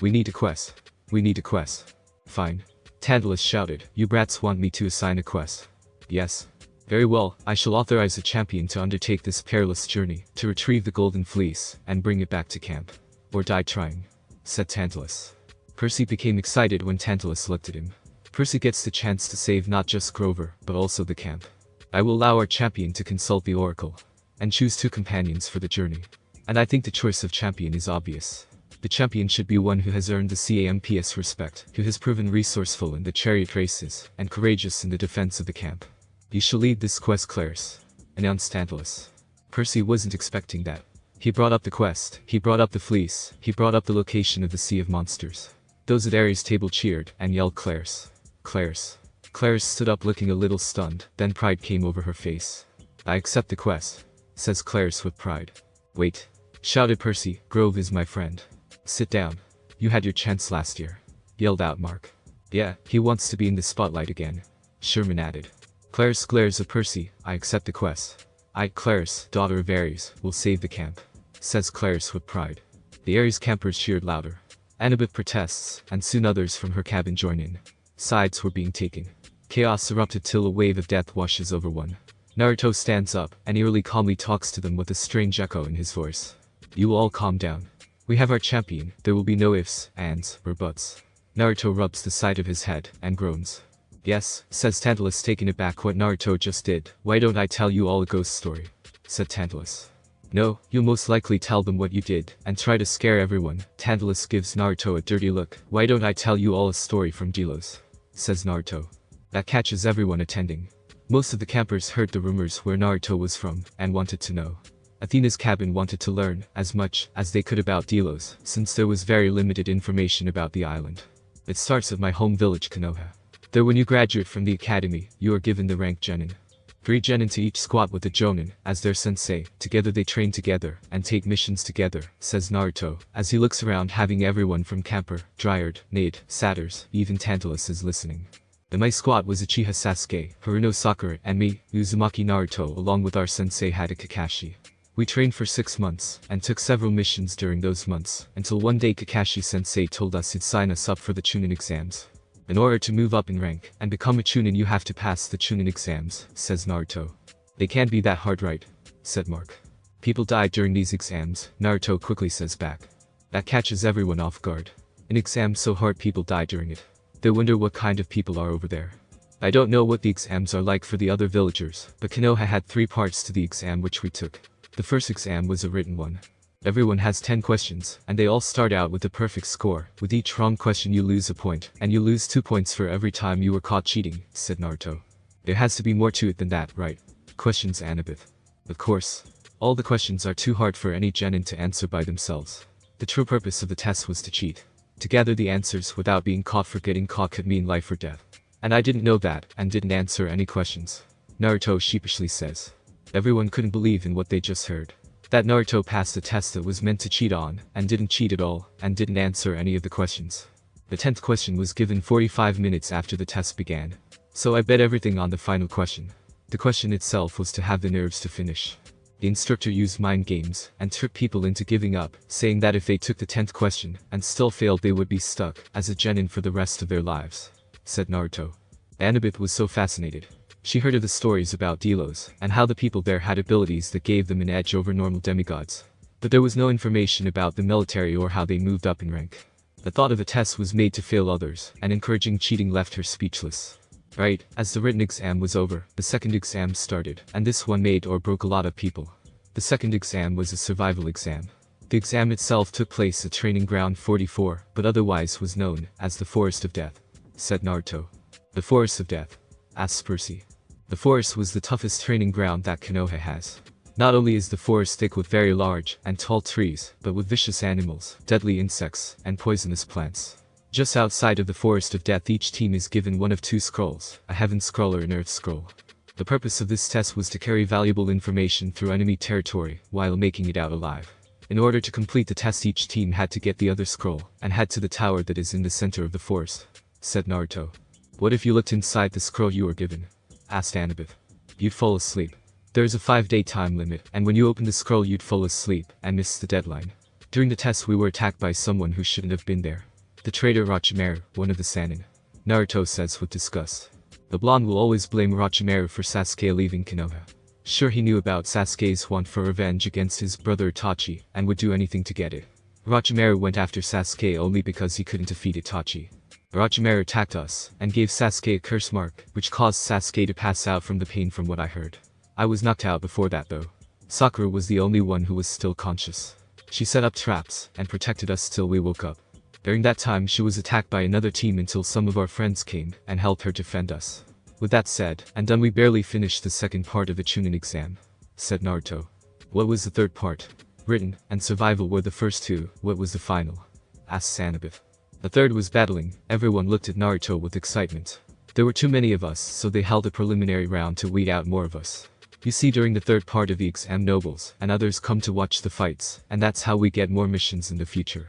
We need a quest. We need a quest. Fine. Tantalus shouted, you brats want me to assign a quest? Yes. Very well, I shall authorize a champion to undertake this perilous journey, to retrieve the golden fleece, and bring it back to camp. Or die trying, said Tantalus. Percy became excited when Tantalus looked at him. Percy gets the chance to save not just Grover, but also the camp. I will allow our champion to consult the oracle, and choose 2 companions for the journey. And I think the choice of champion is obvious. The champion should be one who has earned the camp's respect, who has proven resourceful in the chariot races, and courageous in the defense of the camp. You shall lead this quest, Clarus, announced Tantalus. Percy wasn't expecting that. He brought up the quest, he brought up the fleece, he brought up the location of the Sea of Monsters. Those at Ares' table cheered, and yelled Clarus. Clarus. Clarus stood up looking a little stunned, then pride came over her face. I accept the quest, says Clarus with pride. Wait, shouted Percy, Grove is my friend. Sit down. You had your chance last year, yelled out Mark. Yeah, he wants to be in the spotlight again, Sherman added. Clarus glares at Percy, I accept the quest. I, Clarus, daughter of Ares, will save the camp, says Clarus with pride. The Ares campers cheered louder. Annabeth protests, and soon others from her cabin join in. Sides were being taken. Chaos erupted till a wave of death washes over one. Naruto stands up, and eerily calmly talks to them with a strange echo in his voice. You will all calm down. We have our champion, there will be no ifs, ands, or buts. Naruto rubs the side of his head, and groans. Yes, says Tantalus taking aback what Naruto just did. Why don't I tell you all a ghost story? Said Tantalus. No, you'll most likely tell them what you did, and try to scare everyone. Tantalus gives Naruto a dirty look. Why don't I tell you all a story from Delos? Says Naruto. That catches everyone attending. Most of the campers heard the rumors where Naruto was from, and wanted to know. Athena's cabin wanted to learn as much as they could about Delos, since there was very limited information about the island. It starts at my home village Konoha. There when you graduate from the academy, you are given the rank Genin. 3 genin to each squat with the jonin, as their sensei. Together they train together, and take missions together, says Naruto, as he looks around having everyone from Camper, Dryard, Nade, Satyrs, even Tantalus is listening. In my squad was Uchiha Sasuke, Haruno Sakura, and me, Uzumaki Naruto along with our sensei Hada Kakashi. We trained for 6 months, and took several missions during those months, until one day Kakashi sensei told us he'd sign us up for the Chunin exams. In order to move up in rank and become a Chunin you have to pass the Chunin exams, says Naruto. They can't be that hard, right? Said Mark. People died during these exams, Naruto quickly says back. That catches everyone off guard. An exam so hard people die during it. They wonder what kind of people are over there. I don't know what the exams are like for the other villagers, but Konoha had 3 parts to the exam which we took. The first exam was a written one. Everyone has 10 questions, and they all start out with a perfect score. With each wrong question you lose a point, and you lose 2 points for every time you were caught cheating, said Naruto. There has to be more to it than that, right? Questions Annabeth. Of course. All the questions are too hard for any genin to answer by themselves. The true purpose of the test was to cheat. To gather the answers without being caught, for getting caught could mean life or death. And I didn't know that, and didn't answer any questions. Naruto sheepishly says. Everyone couldn't believe in what they just heard. That Naruto passed a test that was meant to cheat on, and didn't cheat at all, and didn't answer any of the questions. The 10th question was given 45 minutes after the test began. So I bet everything on the final question. The question itself was to have the nerves to finish. The instructor used mind games, and tricked people into giving up, saying that if they took the 10th question, and still failed they would be stuck, as a genin for the rest of their lives. Said Naruto. Annabeth was so fascinated. She heard of the stories about Delos, and how the people there had abilities that gave them an edge over normal demigods. But there was no information about the military or how they moved up in rank. The thought of a test was made to fail others, and encouraging cheating left her speechless. Right, as the written exam was over, the second exam started, and this one made or broke a lot of people. The second exam was a survival exam. The exam itself took place at Training Ground 44, but otherwise was known as the Forest of Death. Said Naruto. The Forest of Death? Asked Percy. The forest was the toughest training ground that Konoha has. Not only is the forest thick with very large and tall trees, but with vicious animals, deadly insects, and poisonous plants. Just outside of the Forest of Death each team is given one of 2 scrolls, a Heaven Scroll or an Earth Scroll. The purpose of this test was to carry valuable information through enemy territory, while making it out alive. In order to complete the test each team had to get the other scroll, and head to the tower that is in the center of the forest. Said Naruto. What if you looked inside the scroll you were given? Asked Annabeth. You'd fall asleep. There's a 5-day time limit, and when you open the scroll you'd fall asleep, and miss the deadline. During the test we were attacked by someone who shouldn't have been there. The traitor Orochimaru, one of the Sannin. Naruto says with disgust. The blonde will always blame Orochimaru for Sasuke leaving Konoha. Sure, he knew about Sasuke's want for revenge against his brother Itachi, and would do anything to get it. Orochimaru went after Sasuke only because he couldn't defeat Itachi. Orochimaru attacked us, and gave Sasuke a curse mark, which caused Sasuke to pass out from the pain from what I heard. I was knocked out before that though. Sakura was the only one who was still conscious. She set up traps, and protected us till we woke up. During that time she was attacked by another team until some of our friends came, and helped her defend us. With that said, and done we barely finished the second part of the Chunin exam. Said Naruto. What was the third part? Written, and survival were the first 2, what was the final? Asked Annabeth. The third was battling. Everyone looked at Naruto with excitement. There were too many of us, so they held a preliminary round to weed out more of us. You see, during the third part of the exam nobles and others come to watch the fights, and that's how we get more missions in the future.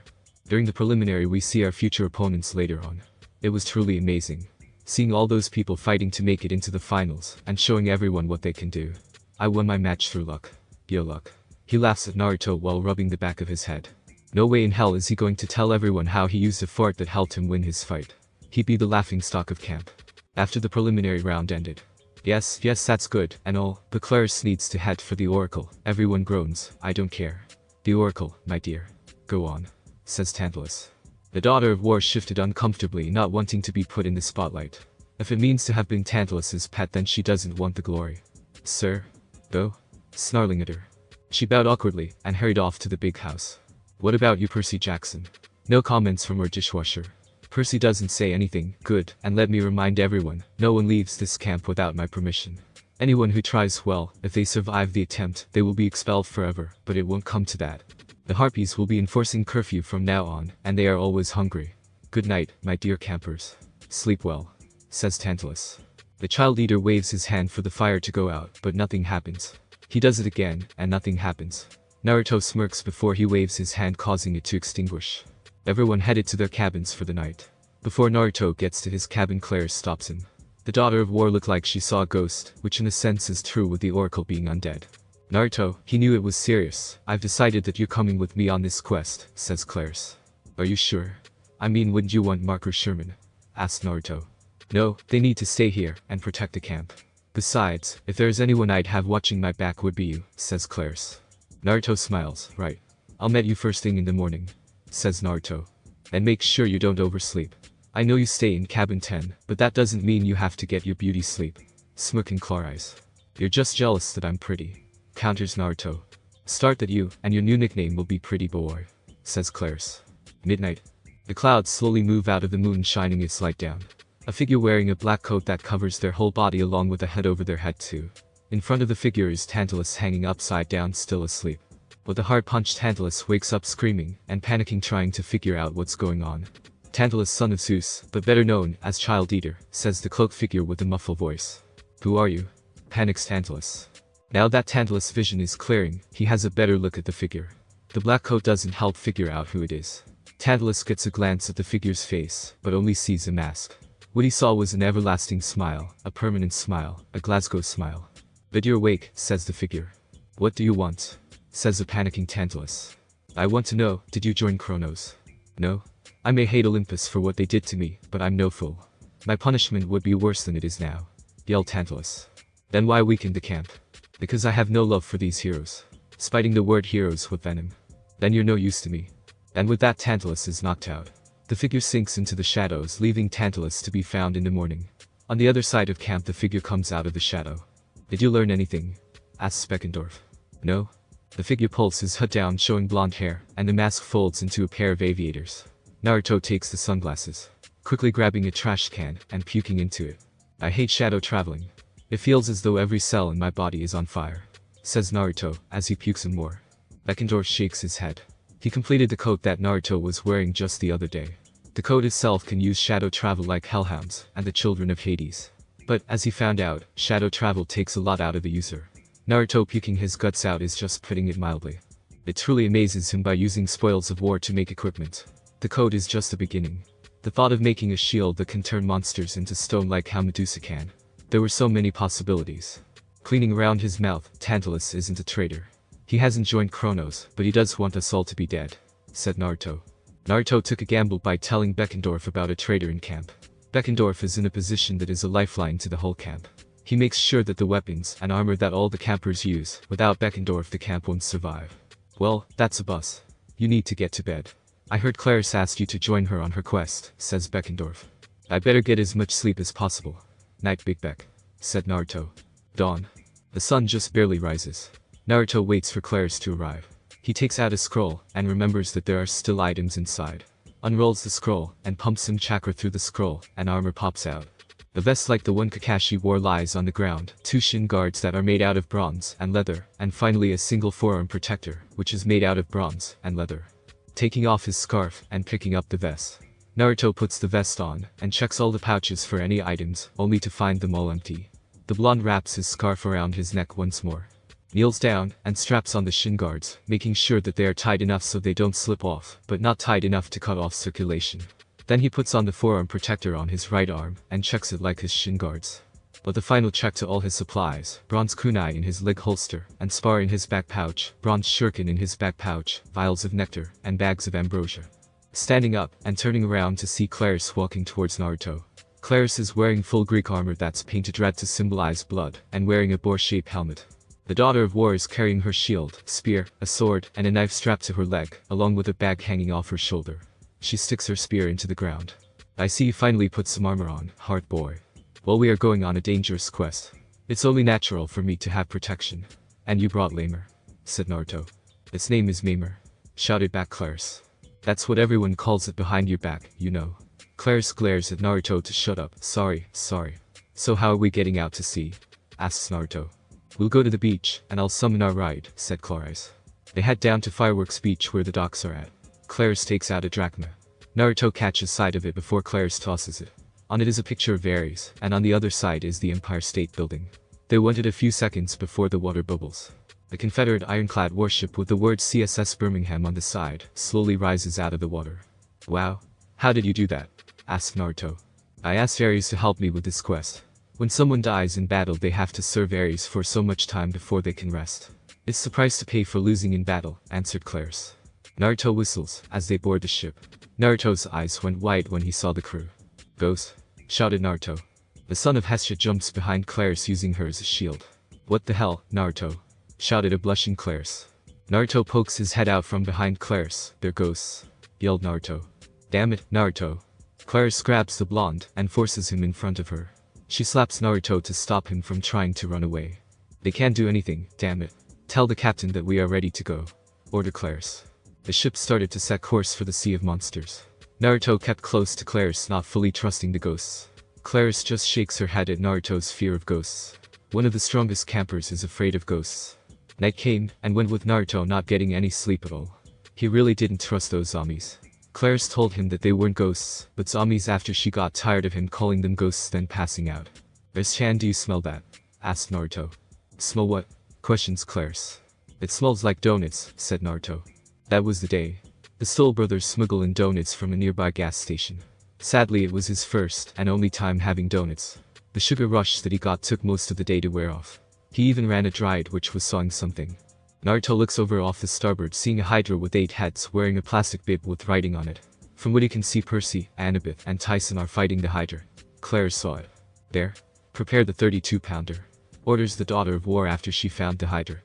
During the preliminary we see our future opponents later on. It was truly amazing. Seeing all those people fighting to make it into the finals, and showing everyone what they can do. I won my match through luck. Yo luck. He laughs at Naruto while rubbing the back of his head. No way in hell is he going to tell everyone how he used a fart that helped him win his fight. He'd be the laughingstock of camp. After the preliminary round ended. Yes, that's good, and all, but Clarus needs to head for the Oracle. Everyone groans. I don't care. The Oracle, my dear. Go on. Says Tantalus. The daughter of war shifted uncomfortably, not wanting to be put in the spotlight. If it means to have been Tantalus's pet then she doesn't want the glory. Sir? Go? Snarling at her. She bowed awkwardly and hurried off to the big house. What about you, Percy Jackson? No comments from our dishwasher. Percy doesn't say anything. Good, and let me remind everyone, no one leaves this camp without my permission. Anyone who tries, well, if they survive the attempt, they will be expelled forever, but it won't come to that. The Harpies will be enforcing curfew from now on, and they are always hungry. Good night, my dear campers. Sleep well, says Tantalus. The child leader waves his hand for the fire to go out, but nothing happens. He does it again, and nothing happens. Naruto smirks before he waves his hand, causing it to extinguish. Everyone headed to their cabins for the night. Before Naruto gets to his cabin, Claire stops him. The daughter of war looked like she saw a ghost, which in a sense is true with the oracle being undead. Naruto, he knew it was serious. I've decided that you're coming with me on this quest, says Claris. Are you sure? I mean, wouldn't you want Mark or Sherman? Asks Naruto. No, they need to stay here and protect the camp. Besides, if there is anyone I'd have watching my back would be you, says Claris. Naruto smiles. Right. I'll meet you first thing in the morning, says Naruto. And make sure you don't oversleep. I know you stay in cabin 10, but that doesn't mean you have to get your beauty sleep. Smirking Clarice. You're just jealous that I'm pretty, counters Naruto. Start that you, and your new nickname will be Pretty Boy, says Clarice. Midnight. The clouds slowly move out of the moon, shining its light down. A figure wearing a black coat that covers their whole body along with a head over their head too. In front of the figure is Tantalus hanging upside down, still asleep. With a hard punch, Tantalus wakes up screaming and panicking, trying to figure out what's going on. Tantalus, son of Zeus, but better known as Child Eater, says the cloaked figure with a muffled voice. Who are you? Panics Tantalus. Now that Tantalus' vision is clearing, he has a better look at the figure. The black coat doesn't help figure out who it is. Tantalus gets a glance at the figure's face, but only sees a mask. What he saw was an everlasting smile, a permanent smile, a Glasgow smile. But you're awake, says the figure. What do you want? Says the panicking Tantalus. I want to know, did you join Kronos? No? I may hate Olympus for what they did to me, but I'm no fool. My punishment would be worse than it is now, yelled Tantalus. Then why weaken the camp? Because I have no love for these heroes. Spiting the word heroes with venom. Then you're no use to me. And with that, Tantalus is knocked out. The figure sinks into the shadows, leaving Tantalus to be found in the morning. On the other side of camp, the figure comes out of the shadow. Did you learn anything? Asks Beckendorf. No? The figure pulls his hood down, showing blonde hair, and the mask folds into a pair of aviators. Naruto takes the sunglasses, quickly grabbing a trash can and puking into it. I hate shadow traveling. It feels as though every cell in my body is on fire, says Naruto as he pukes some more. Beckendorf shakes his head. He completed the coat that Naruto was wearing just the other day. The coat itself can use shadow travel like hellhounds and the children of Hades. But, as he found out, shadow travel takes a lot out of the user. Naruto puking his guts out is just putting it mildly. It truly amazes him by using spoils of war to make equipment. The code is just the beginning. The thought of making a shield that can turn monsters into stone like how Medusa can. There were so many possibilities. Cleaning around his mouth, Tantalus isn't a traitor. He hasn't joined Kronos, but he does want us all to be dead, said Naruto. Naruto took a gamble by telling Beckendorf about a traitor in camp. Beckendorf is in a position that is a lifeline to the whole camp. He makes sure that the weapons and armor that all the campers use, without Beckendorf the camp won't survive. Well, that's a bus. You need to get to bed. I heard Clarice asked you to join her on her quest, says Beckendorf. I better get as much sleep as possible. Night, Big Beck, said Naruto. Dawn. The sun just barely rises. Naruto waits for Clarice to arrive. He takes out a scroll and remembers that there are still items inside. Unrolls the scroll and pumps some chakra through the scroll, and armor pops out. A vest like the one Kakashi wore lies on the ground, 2 shin guards that are made out of bronze and leather, and finally a single forearm protector, which is made out of bronze and leather. Taking off his scarf and picking up the vest, Naruto puts the vest on and checks all the pouches for any items, only to find them all empty. The blonde wraps his scarf around his neck once more, kneels down and straps on the shin guards, making sure that they are tight enough so they don't slip off, but not tight enough to cut off circulation. Then he puts on the forearm protector on his right arm and checks it like his shin guards. But the final check to all his supplies, bronze kunai in his leg holster, and spar in his back pouch, bronze shuriken in his back pouch, vials of nectar, and bags of ambrosia. Standing up and turning around to see Clarice walking towards Naruto. Clarice is wearing full Greek armor that's painted red to symbolize blood, and wearing a boar-shaped helmet. The daughter of war is carrying her shield, spear, a sword, and a knife strapped to her leg, along with a bag hanging off her shoulder. She sticks her spear into the ground. I see you finally put some armor on, heart boy. Well, we are going on a dangerous quest. It's only natural for me to have protection. And you brought Lamer. said Naruto. Its name is Maimer, shouted back Claris. That's what everyone calls it behind your back, you know. Claris glares at Naruto to shut up. Sorry. So how are we getting out to sea? Asks Naruto. We'll go to the beach, and I'll summon our ride, said Claris. They head down to Fireworks Beach where the docks are at. Claris takes out a drachma. Naruto catches sight of it before Claris tosses it. On it is a picture of Ares, and on the other side is the Empire State Building. They waited a few seconds before the water bubbles. The Confederate ironclad warship with the word CSS Birmingham on the side slowly rises out of the water. Wow. How did you do that? Asked Naruto. I asked Ares to help me with this quest. When someone dies in battle they have to serve Ares for so much time before they can rest. It's the price to pay for losing in battle, answered Claris. Naruto whistles as they board the ship. Naruto's eyes went wide when he saw the crew. Ghost! Shouted Naruto. The son of Hestia jumps behind Claris using her as a shield. What the hell, Naruto? Shouted a blushing Claris. Naruto pokes his head out from behind Claris. They're ghosts, yelled Naruto. Damn it, Naruto. Claris grabs the blonde and forces him in front of her. She slaps Naruto to stop him from trying to run away. They can't do anything, damn it. Tell the captain that we are ready to go, ordered Claris. The ship started to set course for the Sea of Monsters. Naruto kept close to Claris, not fully trusting the ghosts. Claris just shakes her head at Naruto's fear of ghosts. One of the strongest campers is afraid of ghosts. Night came and went with Naruto not getting any sleep at all. He really didn't trust those zombies. Claris told him that they weren't ghosts, but zombies after she got tired of him calling them ghosts then passing out. Chan, do you smell that? Asked Naruto. Smell what? Questions Claris. It smells like donuts, said Naruto. That was the day. The Stoll brothers smuggled in donuts from a nearby gas station. Sadly it was his first and only time having donuts. The sugar rush that he got took most of the day to wear off. He even ran a dried which was sawing something. Naruto looks over off the starboard seeing a hydra with 8 heads wearing a plastic bib with writing on it. From what he can see Percy, Annabeth and Tyson are fighting the hydra. Claris saw it. There. Prepare the 32-pounder. Orders the daughter of war after she found the hydra.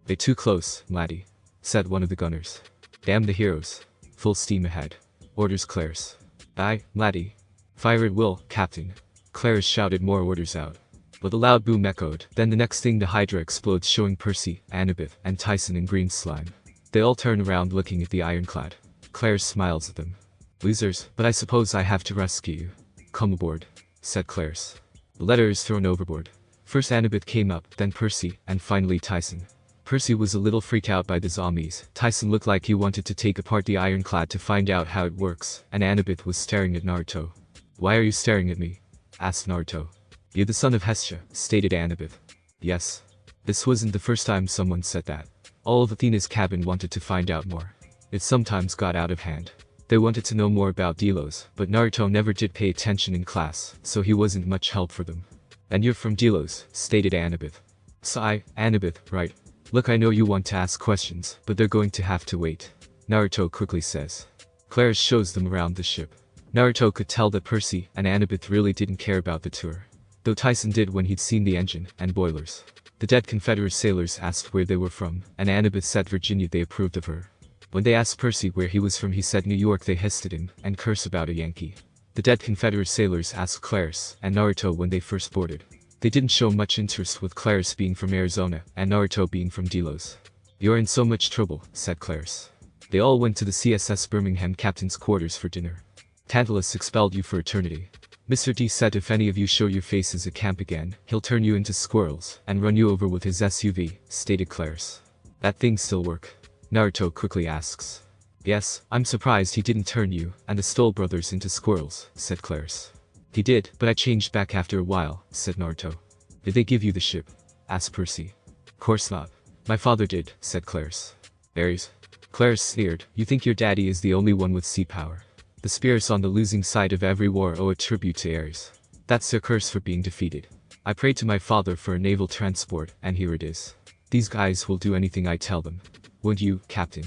They too close, laddie, said one of the gunners. Damn the heroes. Full steam ahead, orders Claris. Aye, laddie. Fire at will, captain. Claris shouted more orders out. But a loud boom echoed, then the next thing the hydra explodes showing Percy, Annabeth, and Tyson in green slime. They all turn around looking at the ironclad. Claris smiles at them. Losers, but I suppose I have to rescue you. Come aboard, said Claris. The letter is thrown overboard. First Annabeth came up, then Percy, and finally Tyson. Percy was a little freaked out by the zombies. Tyson looked like he wanted to take apart the ironclad to find out how it works, and Annabeth was staring at Naruto. Why are you staring at me? Asked Naruto. You're the son of Hestia, stated Annabeth. Yes. This wasn't the first time someone said that. All of Athena's cabin wanted to find out more. It sometimes got out of hand. They wanted to know more about Delos, but Naruto never did pay attention in class, so he wasn't much help for them. And you're from Delos, stated Annabeth. Sigh, Annabeth, right. Look, I know you want to ask questions, but they're going to have to wait. Naruto quickly says. Claris shows them around the ship. Naruto could tell that Percy and Annabeth really didn't care about the tour. Though Tyson did when he'd seen the engine and boilers. The dead Confederate sailors asked where they were from, and Annabeth said Virginia. They approved of her. When they asked Percy where he was from he said New York. They hissed at him and cursed about a Yankee. The dead Confederate sailors asked Claris and Naruto when they first boarded. They didn't show much interest with Claris being from Arizona and Naruto being from Delos. You're in so much trouble, said Claris. They all went to the CSS Birmingham captain's quarters for dinner. Thanatos expelled you for eternity. Mr. D said if any of you show your faces at camp again, he'll turn you into squirrels and run you over with his SUV, stated Claris. That thing still work? Naruto quickly asks. Yes, I'm surprised he didn't turn you and the Stoll brothers into squirrels, said Claris. He did, but I changed back after a while, said Naruto. Did they give you the ship? Asked Percy. Course not. My father did, said Claris. Ares? Claris sneered, you think your daddy is the only one with sea power. The spirits on the losing side of every war owe a tribute to Ares. That's their curse for being defeated. I prayed to my father for a naval transport, and here it is. These guys will do anything I tell them. Won't you, Captain?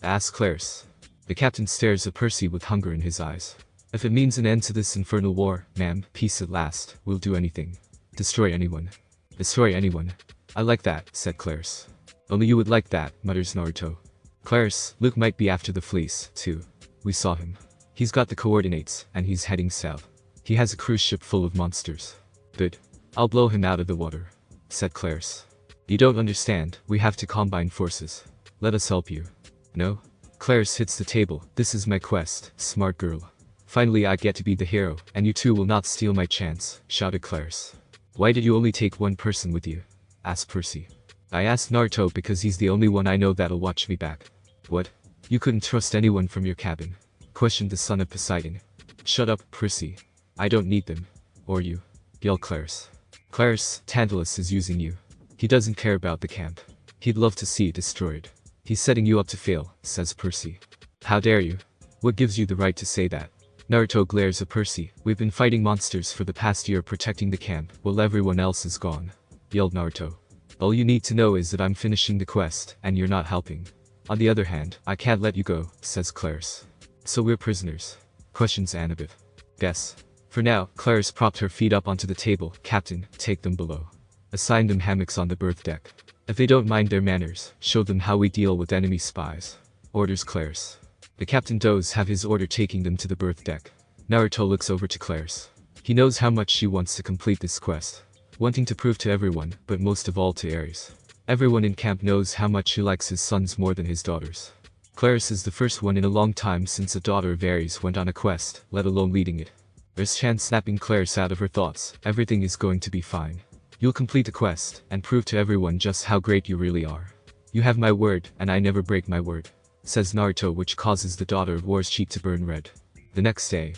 Asked Claris. The captain stares at Percy with hunger in his eyes. If it means an end to this infernal war, ma'am, peace at last, we'll do anything. Destroy anyone. Destroy anyone. I like that, said Claris. Only you would like that, mutters Naruto. Claris, Luke might be after the fleece, too. We saw him. He's got the coordinates, and he's heading south. He has a cruise ship full of monsters. Good. I'll blow him out of the water, said Claris. You don't understand, we have to combine forces. Let us help you. No? Clarice hits the table. This is my quest, smart girl. Finally I get to be the hero, and you two will not steal my chance, shouted Clarice. Why did you only take one person with you? Asked Percy. I asked Naruto because he's the only one I know that'll watch me back. What? You couldn't trust anyone from your cabin? Questioned the son of Poseidon. Shut up, Percy. I don't need them. Or you. Yelled Clarice. Clarice, Thanatos is using you. He doesn't care about the camp. He'd love to see it destroyed. He's setting you up to fail, says Percy. How dare you? What gives you the right to say that? Naruto glares at Percy. We've been fighting monsters for the past year protecting the camp, while everyone else is gone. Yelled Naruto. All you need to know is that I'm finishing the quest, and you're not helping. On the other hand, I can't let you go, says Clarice. So we're prisoners? Questions Annabeth. Yes. For now, Clarice propped her feet up onto the table. Captain, take them below. Assign them hammocks on the berth deck. If they don't mind their manners, show them how we deal with enemy spies. Orders Clarice. The captain does have his order taking them to the berth deck. Naruto looks over to Clarice. He knows how much she wants to complete this quest. Wanting to prove to everyone, but most of all to Ares. Everyone in camp knows how much he likes his sons more than his daughters. Clarice is the first one in a long time since a daughter of Ares went on a quest, let alone leading it. There's chance snapping Clarice out of her thoughts. Everything is going to be fine. You'll complete the quest, and prove to everyone just how great you really are. You have my word, and I never break my word, says Naruto, which causes the daughter of War's cheek to burn red. The next day,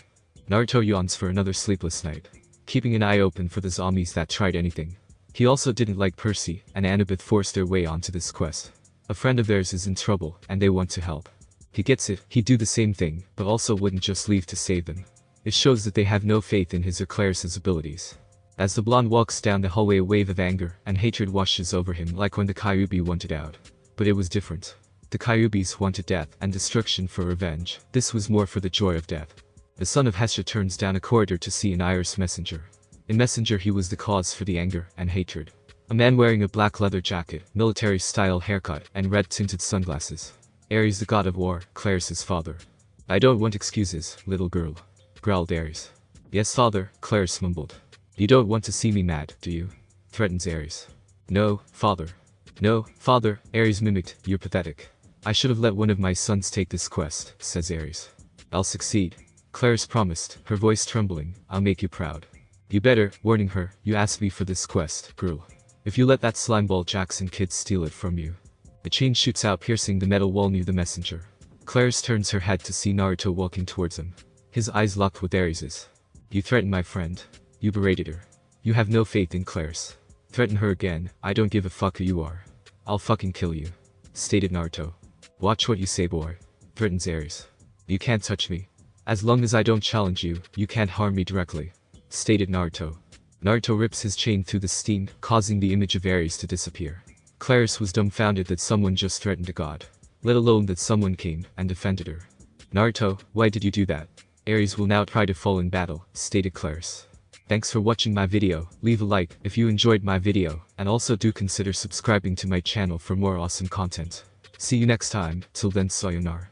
Naruto yawns for another sleepless night, keeping an eye open for the zombies that tried anything. He also didn't like Percy and Annabeth forced their way onto this quest. A friend of theirs is in trouble, and they want to help. He gets it, he'd do the same thing, but also wouldn't just leave to save them. It shows that they have no faith in his or Clarice's abilities. As the blonde walks down the hallway, a wave of anger and hatred washes over him, like when the Kyuubi wanted out. But it was different. The Kyuubis wanted death and destruction for revenge. This was more for the joy of death. The son of Hesha turns down a corridor to see an Iris messenger. In messenger he was the cause for the anger and hatred. A man wearing a black leather jacket, military-style haircut, and red-tinted sunglasses. Ares, the god of war, Clarice's father. I don't want excuses, little girl, growled Ares. Yes, father, Clarice mumbled. You don't want to see me mad, do you? Threatens Ares. No, father. No, father, Ares mimicked. You're pathetic. I should have let one of my sons take this quest, says Ares. I'll succeed. Clarice promised, her voice trembling. I'll make you proud. You better, warning her. You asked me for this quest, girl. If you let that slimeball Jackson kid steal it from you. A chain shoots out, piercing the metal wall near the messenger. Clarice turns her head to see Naruto walking towards him. His eyes locked with Ares's. You threatened my friend. You berated her. You have no faith in Clarice. Threaten her again, I don't give a fuck who you are. I'll fucking kill you. Stated Naruto. Watch what you say, boy. Threatens Ares. You can't touch me. As long as I don't challenge you, you can't harm me directly. Stated Naruto. Naruto rips his chain through the steam, causing the image of Ares to disappear. Clarice was dumbfounded that someone just threatened a god. Let alone that someone came and defended her. Naruto, why did you do that? Ares will now try to fall in battle, stated Clarice. Thanks for watching my video. Leave a like if you enjoyed my video, and also do consider subscribing to my channel for more awesome content. See you next time. Till then, sayonara.